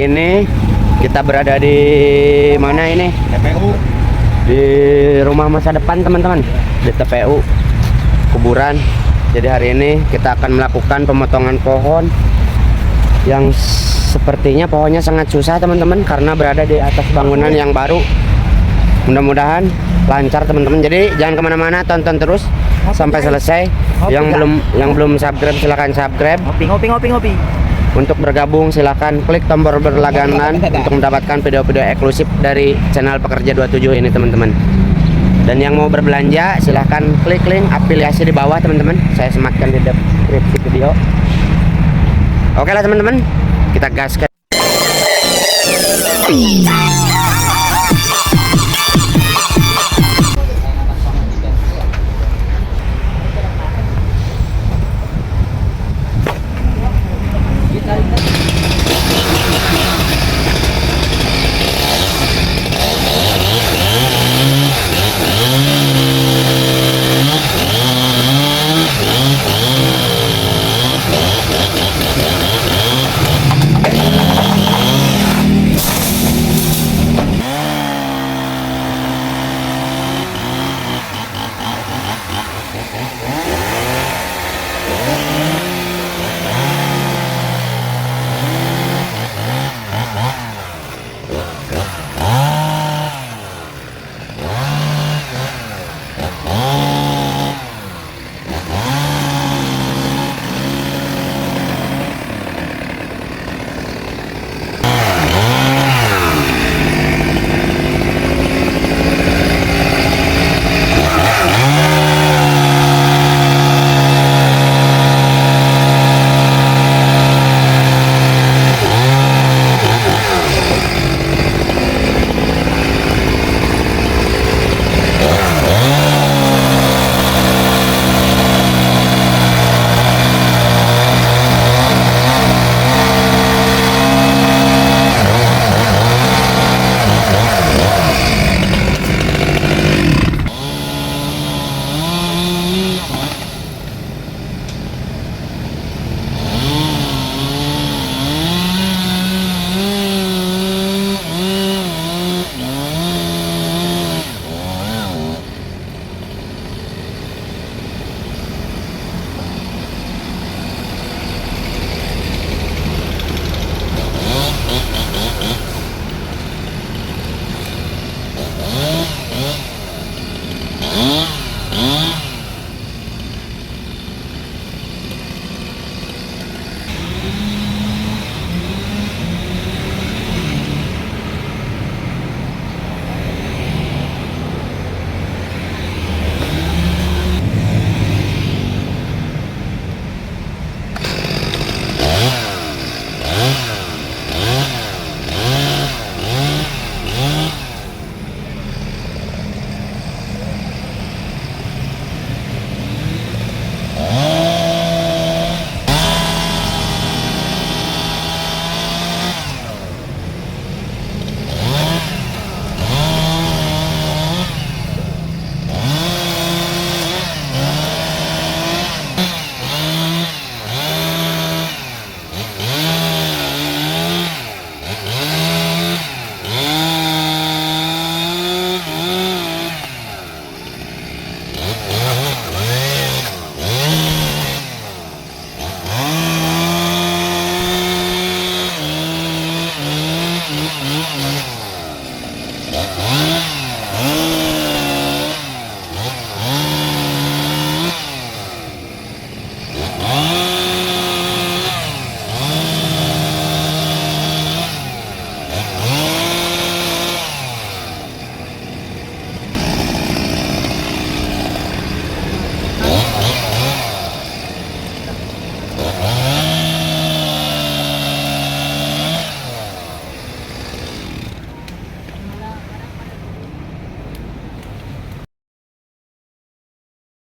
ini kita berada di mana ini? TPU. Di rumah masa depan teman-teman, di TPU kuburan. Jadi hari ini kita akan melakukan pemotongan pohon yang sepertinya pohonnya sangat susah teman-teman, karena berada di atas bangunan yang baru. Mudah-mudahan lancar teman-teman. Jadi jangan kemana-mana, tonton terus sampai selesai. Yang belum subscribe silahkan subscribe. Ngopi. Untuk bergabung silahkan klik tombol berlangganan untuk mendapatkan video-video eksklusif dari channel Pekerja 27 ini teman-teman. Dan yang mau berbelanja silahkan klik link afiliasi di bawah teman-teman. Saya sematkan di deskripsi video. Oke lah teman-teman, kita gaskan.